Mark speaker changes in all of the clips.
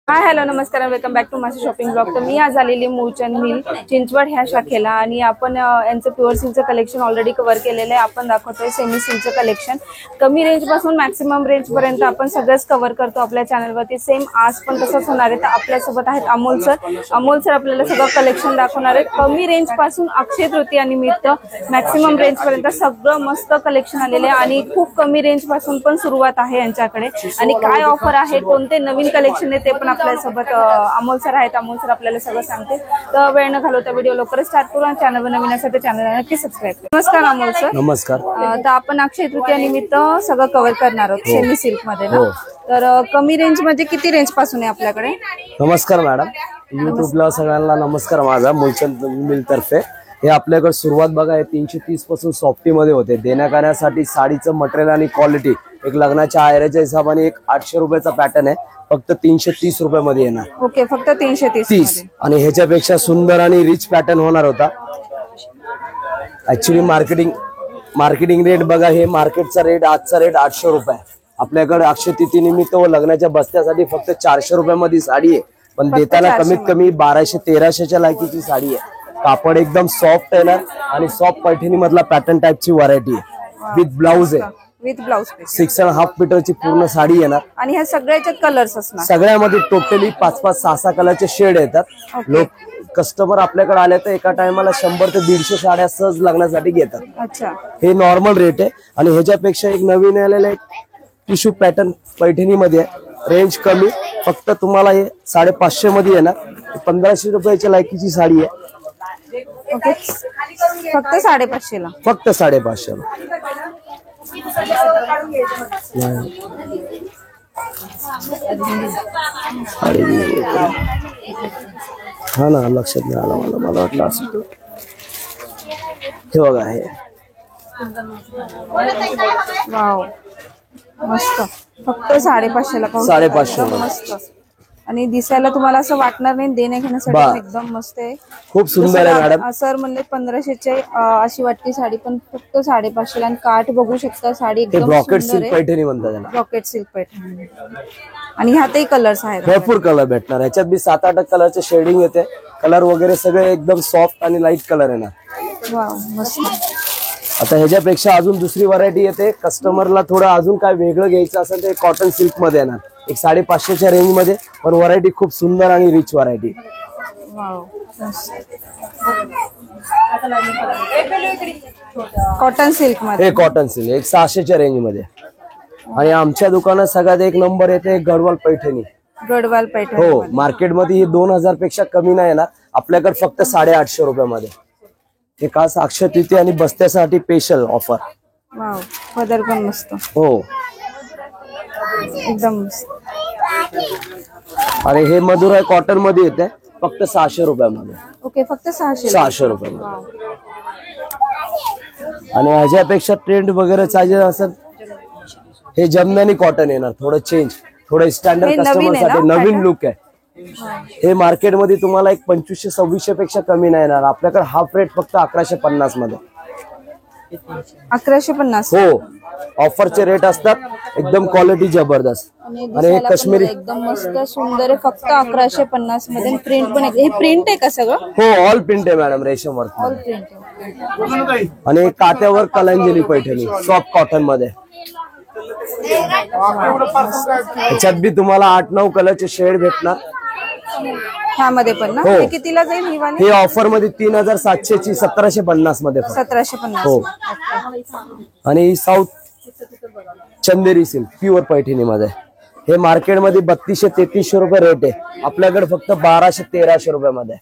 Speaker 1: Hi hello नमस्कार welcome back to माझं shopping blog. तर मी आज आलेली मूळचंद मिल चिंचवड ह्या शाखेला आणि आपण यांचं प्युअर सिल्कचं कलेक्शन ऑलरेडी कव्हर केलेलं आहे। आपण दाखवतोय सेमी सिल्कचं कलेक्शन कमी रेंज पासून मॅक्सिमम रेंज पर्यंत आपण सगळंच कव्हर करतो आपल्या चॅनलवरती। सेम आज पण तसंच होणार आहे। तर आपल्यासोबत आहेत अमोल सर आपल्याला सगळं कलेक्शन दाखवणार आहेत। कमी रेंज पासून अक्षय तृतीया निमित्त मॅक्सिमम रेंज पर्यंत सगळं मस्त कलेक्शन आलेले आहे आणि खूप कमी रेंज पासून पण सुरुवात आहे यांच्याकडे। आणि काय ऑफर आहे कोणते नवीन कलेक्शन आहे ते पण आपल्यासोबत अमोल सर आहेत। अमोल सर आपल्याला सगळं सांगते। तर वेळ न घालवता व्हिडिओ लवकरच स्टार्ट करू आणि चॅनलवर नवीन असेल तर चॅनलला नक्की सबस्क्राइब करा। नमस्कार अमोल सर।
Speaker 2: नमस्कार।
Speaker 1: तर आपण अक्षय तृतीया निमित्त सगळं कव्हर करणार आहोत सेमी सिल्क मध्ये ना। तर कमी रेंज मध्ये किती रेंज पासून आहे आपल्याकडे?
Speaker 2: नमस्कार मॅडम, युट्यूबला सगळ्यांना नमस्कार माझा मूळचंद मिल तर्फे। हे आपल्याकडे सुरुवात बघा 330 पासून सॉफ्टी मध्ये होते। देण्यासाठी साडीचं मटेरियल आणि क्वालिटी एक लग्नाच्या आयऱ्याच्या हिशोबाने एक 800 रुपयाचा पॅटर्न आहे, फक्त 330 रुपयामध्ये येणार।
Speaker 1: ओके, फक्त 330
Speaker 2: आणि ह्याच्यापेक्षा सुंदर आणि रिच पॅटर्न होणार होता। ऍक्च्युली मार्केटिंग रेट बघा, हे मार्केटचा रेट आजचा रेट 800 रुपये। आपल्याकडे अक्षय तृतीया निमित्त व लग्नाच्या बस्त्यासाठी फक्त 400 रुपयामध्ये साडी आहे, पण देताना कमीत कमी 1200-1300च्या लायकीची साडी आहे। कापड एकदम सॉफ्ट येणार आणि सॉफ्ट पैठणी मधला पॅटर्न टाइपची व्हरायटी आहे। विथ ब्लाउज आहे,
Speaker 1: विथ ब्लाउज
Speaker 2: 6.5 मीटरची पूर्ण साडी येणार।
Speaker 1: आणि ह्या सगळ्याचे कलर्स असणार,
Speaker 2: सगळ्यामध्ये टोटली 5-5, 6-6 कलरचे शेड येतात। लोक कस्टमर आपल्याकडे आले तर एका टायमाला 100 ते 150 साड्या सहज लग्नासाठी घेतात।
Speaker 1: अच्छा,
Speaker 2: हे नॉर्मल रेट आहे। आणि ह्याच्यापेक्षा एक नवीन आलेलं एक टिश्यू पॅटर्न पैठणी मध्ये रेंज कमी, फक्त तुम्हाला हे 550 मध्ये येणार। 1500 रुपयाच्या लायकीची साडी आहे।
Speaker 1: ओके, फक्त 550 ला,
Speaker 2: फक्त 550 ला। हा ना, लक्षात नाही आलं मला वाटलं असं। हे बघा, हे
Speaker 1: वाव मस्त, फक्त 550 ला।
Speaker 2: 550 ला
Speaker 1: मस्त आणि दिसायला तुम्हाला असं वाटणार नाही, देण्या घेण्यासाठी एकदम मस्त आहे।
Speaker 2: खूप सुंदर आहे मॅडम।
Speaker 1: सर म्हणले 1500ची अशी वाटती साडी, पण फक्त 550 ला। आणि काठ बघू शकता, साडी एकदम
Speaker 2: ब्रॉकेट सिल्क पैठणी म्हणतात त्याला,
Speaker 1: ब्रॉकेट सिल्क पैठणी। आणि ह्यातही कलर्स आहेत,
Speaker 2: भरपूर कलर भेटणार। ह्याच्यात बी 7-8 कलरचे शेडिंग येते। कलर वगैरे सगळे एकदम सॉफ्ट आणि लाईट कलर येणार।
Speaker 1: वाव मस्त।
Speaker 2: आता ह्याच्यापेक्षा अजून दुसरी व्हरायटी येते। कस्टमरला थोडं अजून काय वेगळं घ्यायचं असेल तर कॉटन सिल्क मध्ये येणार, एक 550च्या रेंज मध्ये, पण व्हरायटी खूप सुंदर आणि रिच व्हरायटी।
Speaker 1: कॉटन सिल्क मध्ये,
Speaker 2: हे कॉटन सिल्क एक 600च्या रेंज मध्ये। आणि आमच्या दुकानात सगळ्यात एक नंबर येते गडवाल पैठणी।
Speaker 1: गडवाल पैठणी
Speaker 2: हो, मार्केटमध्ये ही 2000 पेक्षा कमी नाही येणार, आपल्याकडे फक्त 850 रुपयामध्ये। हे खास अक्षय तृतीया आणि बस्त्यासाठी स्पेशल ऑफर।
Speaker 1: वाव, पदर पण मस्त,
Speaker 2: हो
Speaker 1: एकदम मस्त।
Speaker 2: आणि हे मधुराई कॉटन मध्ये येते, फक्त 600 रुपयामध्ये।
Speaker 1: ओके, फक्त
Speaker 2: 600 रुपयामध्ये। आणि ह्याच्यापेक्षा ट्रेंड वगैरे चार्जेस असेल, हे जमदानी कॉटन येणार, थोडं चेंज, थोडं स्टँडर्ड कस्टमर साठी नवीन लुक आहे। हे मार्केटमध्ये तुम्हाला एक 2500-2600 पेक्षा कमी नाही येणार। आपल्याकडे हाफ रेट फक्त 1150 मध्ये।
Speaker 1: 1150?
Speaker 2: हो, ऑफरचे रेट असतात, एकदम क्वालिटी जबरदस्त। आणि हे काश्मीरी
Speaker 1: एकदम मस्त सुंदर आहे, फक्त 1150 मध्ये। प्रिंट पण हे प्रिंट आहे का सगळं?
Speaker 2: हो, ऑल प्रिंट आहे मॅडम, रेशम वर्क।
Speaker 1: All print.
Speaker 2: आणि कात्यावर कलांजली पैठणी सॉफ्ट कॉटन मध्ये। ह्याच्यात बी तुम्हाला 8-9 कलरचे शेड भेटणार
Speaker 1: ह्यामध्ये पण ना। हे कितीला जाईल ही वाली?
Speaker 2: हे ऑफर मध्ये 3700 ची 1750 मध्ये।
Speaker 1: 1750।
Speaker 2: हो। आणि साऊथ चंदेरी सिल्क प्युअर पैठणी मध्ये, हे मार्केटमध्ये 3200-3300 रुपये रेट आहे, आपल्याकडे फक्त 1200-1300 रुपयामध्ये।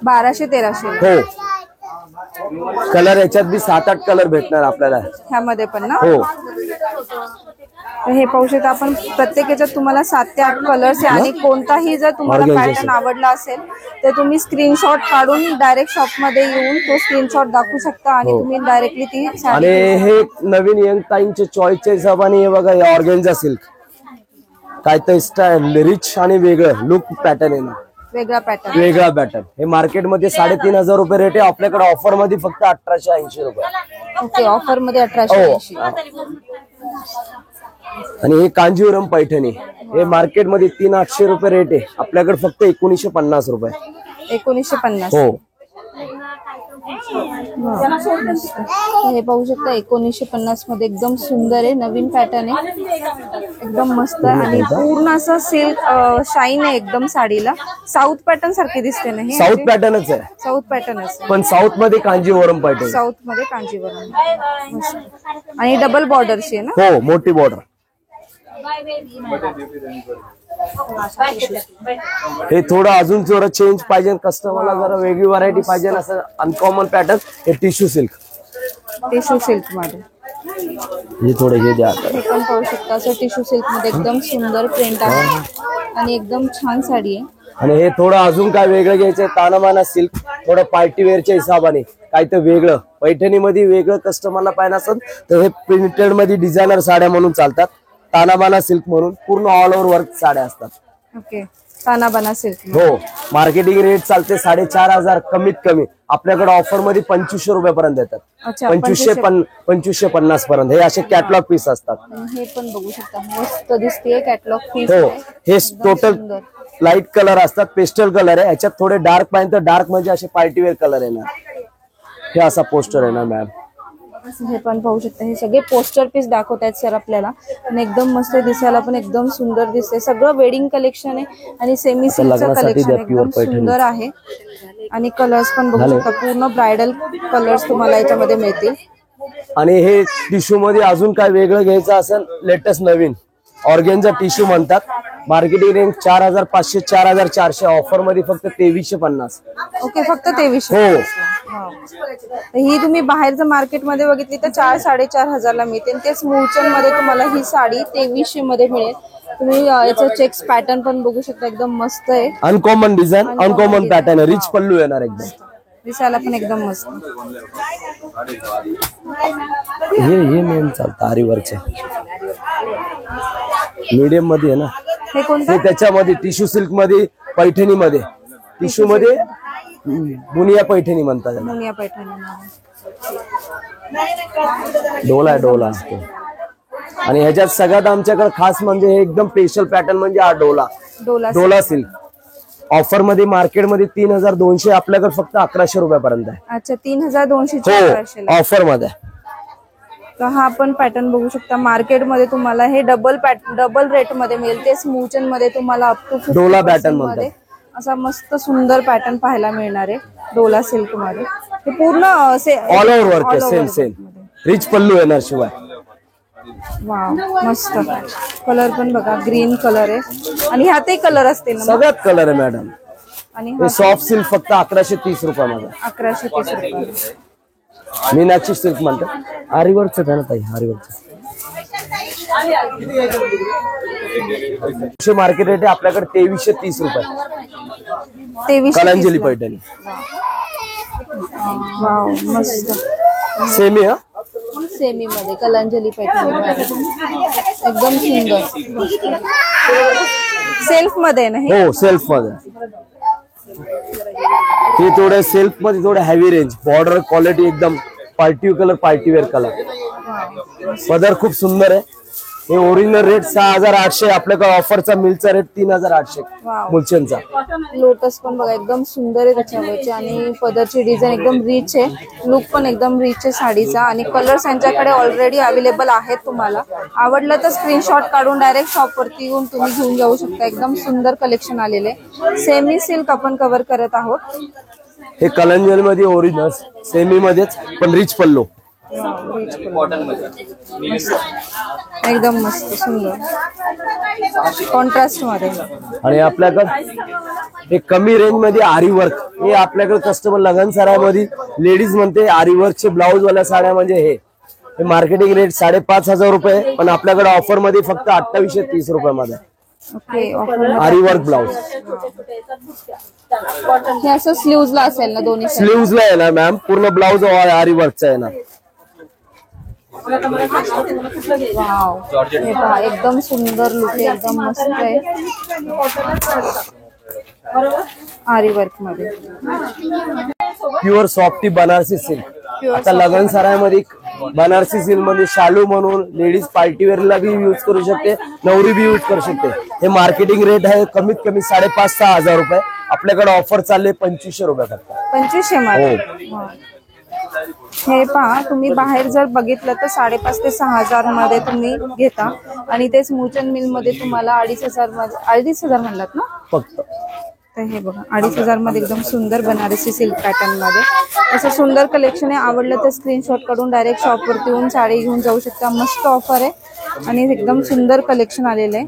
Speaker 1: 1200-1300।
Speaker 2: हो, कलर ह्याच्यात बी 7-8 कलर भेटणार आपल्याला
Speaker 1: ह्यामध्ये पण ना।
Speaker 2: हो,
Speaker 1: हे पाहू शकता आपण, प्रत्येक ह्याच्यात तुम्हाला 7 ते 8 कलर्स आहे। आणि कोणताही जर तुम्हाला पॅटर्न आवडला असेल तर तुम्ही स्क्रीनशॉट काढून डायरेक्ट शॉप मध्ये येऊन तो स्क्रीनशॉट दाखवू शकता आणि तुम्ही डायरेक्टली ती साडी।
Speaker 2: आणि हे नवीन यंग टाइमचे चॉईसच्या हिशोबाने हे बघा, ऑर्गेन्झा सिल्क, काय तर स्टाईल रिच आणि वेगळं लुक पॅटर्न आहे ना।
Speaker 1: वेगळा पॅटर्न.
Speaker 2: वेगळा पॅटर्न. हे मार्केटमध्ये 3,500 रुपये रेट आहे, आपल्याकडे ऑफर मध्ये फक्त 1880 रुपये.
Speaker 1: ओके, ऑफर मध्ये 1880.
Speaker 2: आणि हे कांजीवरम पैठणी, हे मार्केटमध्ये 3,800 रुपये रेट आहे, आपल्याकडे फक्त 1950 रुपये.
Speaker 1: 1950.
Speaker 2: हो.
Speaker 1: हे पाहू शकता 1950 मध्ये एकदम सुंदर आहे, नवीन पॅटर्न आहे, एकदम मस्त आणि पूर्ण असं सिल्क शाईन आहे एकदम साडीला. साऊथ पॅटर्न सारखे दिसते ना हे?
Speaker 2: साऊथ पॅटर्नच आहे,
Speaker 1: साऊथ पॅटर्नच
Speaker 2: पण साऊथ मध्ये कांजीवरम पैठणी.
Speaker 1: साऊथ मध्ये कांजीवरम आणि डबल बॉर्डरची आहे ना?
Speaker 2: हो, मोठी बॉर्डर. हे थोडं अजून थोडं चेंज पाहिजे कस्टमरला, जरा वेगळी व्हरायटी पाहिजे असं अनकॉमन पॅटर्न. हे टिश्यू सिल्क.
Speaker 1: टिश्यू सिल्क मध्ये
Speaker 2: हे थोडे हे द्या.
Speaker 1: हे पण पाहू शकता असं टिश्यू सिल्क मध्ये एकदम सुंदर प्रिंट आहे आणि एकदम छान साडी आहे.
Speaker 2: आणि हे थोडं अजून काय वेगळं घ्यायचंय, तानामाना सिल्क, थोडं पार्टी वेअरच्या हिसाबाने काय तर वेगळं पैठणीमध्ये वेगळं कस्टमरला पाहिजे असेल तर हे प्रिंटेड मध्ये डिझायनर साड्या म्हणून चालतात. तानाबाना सिल्क म्हणून पूर्ण ऑल ओव्हर वर्क साड्या असतात.
Speaker 1: Okay, Tanabana silk.
Speaker 2: हो, मार्केटिंग रेट चालते 4,500, कमीत कमी आपल्याकडे ऑफर मध्ये 2500 रुपयापर्यंत येतात. 2550 पर्यंत. हे असे कॅटलॉग पीस असतात.
Speaker 1: हे पण बघू शकता मस्त दिसते कॅटलॉग पीस.
Speaker 2: हो, हे टोटल लाईट कलर असतात, पेस्टल कलर आहे. याच्यात थोडे डार्क पाहिजे तर डार्क म्हणजे असे पार्टीवेअर कलर येणार. हे असा पोस्टर आहे ना मॅम.
Speaker 1: हे पण पाहू शकता, हे सगळे पोस्टर पीस दाखवत आहेत सर आपल्याला आणि एकदम मस्त दिसायला पण एकदम सुंदर दिसते. सगळं वेडिंग कलेक्शन आहे आणि सेमी सिल्कचं कलेक्शन एकदम सुंदर आहे आणि कलर्स पण बघू शकता, पूर्ण ब्रायडल कलर्स तुम्हाला याच्यामध्ये मिळतील.
Speaker 2: आणि हे टिश्यू मध्ये अजून काय वेगळं घ्यायचं असेल, लेटेस्ट नवीन ऑर्गेन्झा टिश्यू म्हणतात. मार्केटिंग रेंज 4,500 4,400, ऑफर मध्ये फक्त 2,350.
Speaker 1: ओके, फक्त 2300.
Speaker 2: हो.
Speaker 1: ही तुम्ही बाहेरचं मार्केटमध्ये बघितली तर 4-4.5 ला मिळते. तेच मूळचंद मध्ये तुम्हाला ही साडी 2300 मध्ये मिळेल. तुम्ही याचं चेक्स पॅटर्न पण बघू शकता, एकदम मस्त आहे.
Speaker 2: Uncommon design, uncommon pattern, rich pallu येणार एकदम.
Speaker 1: दिसायला पण एकदम मस्त.
Speaker 2: हे मेन चालतं आरीवर्कचे, मीडियम मध्ये आहे ना.
Speaker 1: हे कोणतं?
Speaker 2: त्याच्यामध्ये टिश्यू सिल्क मध्ये, पैठणी मध्ये, टिश्यू मध्ये बुनिया पैठणी म्हणतात.
Speaker 1: मुनिया पैठणी.
Speaker 2: डोला डोला असतो. आणि ह्याच्यात सगळ्यात आमच्याकडे खास म्हणजे हे एकदम स्पेशल पॅटर्न म्हणजे हा डोला सिल्क. ऑफर मध्ये मार्केटमध्ये 3,200, आपल्याकडे फक्त 1,100 रुपयापर्यंत आहे.
Speaker 1: अच्छा, 3,200.
Speaker 2: हो, ऑफर मध्ये.
Speaker 1: तर हा पण पॅटर्न बघू शकता, मार्केटमध्ये तुम्हाला हे डबल रेट मध्ये मिळेल. तेच मूळचंद मध्ये तुम्हाला अप टू 50%
Speaker 2: डोला पॅटर्न मध्ये
Speaker 1: असा मस्त सुंदर पॅटर्न पाहायला मिळणार आहे डोला सिल्क मध्ये. हे पूर्ण
Speaker 2: ऑल ओव्हर वर्क आहे, सेम रिच पल्लू येणार शिवाय.
Speaker 1: वाव, मस्त कलर पण बघा, ग्रीन कलर आहे आणि ह्यातही कलर असतील ना?
Speaker 2: सगळ्यात कलर आहे मॅडम.
Speaker 1: आणि
Speaker 2: हे सॉफ्ट सिल्क फक्त 1130 रुपयामध्ये.
Speaker 1: 1130 रुपये.
Speaker 2: मीनाक्षी सिल्क म्हणतात. आरीवर्कच आहे ना ताई, आरीवर्कच. मार्केट रेट आहे आपल्याकडे 2330 रुपये.
Speaker 1: 2330
Speaker 2: कलांजली पैठणी.
Speaker 1: वाव, मस्त.
Speaker 2: सेमी. हा,
Speaker 1: सेमी मध्ये कलांजली पैठणी एकदम सुंदर. सेल्फ मध्ये ना हे?
Speaker 2: हो, सेल्फ मध्ये. हे थोडे सेल्फ मध्ये थोडे हेवी रेंज, बॉर्डर क्वालिटी एकदम पार्टीवेअर कलर. पदर खूप सुंदर आहे. हे ओरिजिनल रेट 6,800, आपल्याकडे ऑफरचा मिलचा रेट 3,800 मुलचंदचा.
Speaker 1: लोटस पण बघा एकदम सुंदर आहे त्याच्यावरचे आणि पदरची डिझाईन एकदम रिच आहे, लुक पण एकदम रिच आहे साडीचा आणि कलर्स यांच्याकडे ऑलरेडी अवेलेबल आहेत. तुम्हाला आवडलं तर स्क्रीनशॉट काढून डायरेक्ट शॉप वरती येऊन तुम्ही घेऊन जाऊ शकता. एकदम सुंदर कलेक्शन आलेले. सेमी सिल्क आपण कव्हर करत आहोत.
Speaker 2: हे कलंजल मध्ये ओरिजिनल सेमी मध्येच पण रिच पल्लू.
Speaker 1: एकदम मस्त सुंदर कॉन्ट्रास्ट मध्ये.
Speaker 2: आणि आपल्याकडे हे कमी रेंज मध्ये आरी वर्क, हे आपल्याकडे कस्टमर लग्न सरामध्ये लेडीज म्हणते आरी वर्कचे ब्लाऊज वाल्या साड्या म्हणजे हे मार्केटिंग रेट 5,500 रुपये, पण आपल्याकडे ऑफर मध्ये फक्त 2830 रुपयामध्ये.
Speaker 1: ओके,
Speaker 2: आरी वर्क ब्लाऊज.
Speaker 1: हे असं स्लीव्हजला असेल ना? दोन्ही
Speaker 2: स्लीव्हजला आहे ना मॅम, पूर्ण ब्लाऊज आरी वर्कचा आहे ना.
Speaker 1: वाव, हे पहा एकदम सुंदर लुक आहे, एकदम मस्त आहे. आरी वर्क मध्ये
Speaker 2: pure softy Banarasi silk.
Speaker 1: Pure
Speaker 2: आता लग्न सरायमध्ये बनारसी सिल्क मध्ये शालू म्हणून लेडीज पार्टीवेअरला बी युज करू शकते, नवरी बी युज करू शकते. हे मार्केटिंग रेट आहे कमीत कमी 5,500-6,000 हजार रुपये. आपल्याकडे ऑफर चालले 2,500 रुपये फक्त.
Speaker 1: 2500 मध्ये. हा. हे पहा, तुम्ही बाहेर जर बघितलं तर 5,500 ते 6,000 मध्ये तुम्ही घेता आणि तेच मुचन मिल मध्ये तुम्हाला 2,500 म्हणलात ना
Speaker 2: फक्त.
Speaker 1: तर हे बघा 2,500 मध्ये एकदम सुंदर बनारसी सिल्क पॅटर्न मध्ये असं सुंदर कलेक्शन आहे. आवडलं तर स्क्रीनशॉट काढून डायरेक्ट शॉपवरती येऊन साडी घेऊन जाऊ शकता. मस्त ऑफर आहे आणि एकदम सुंदर कलेक्शन आलेलं आहे.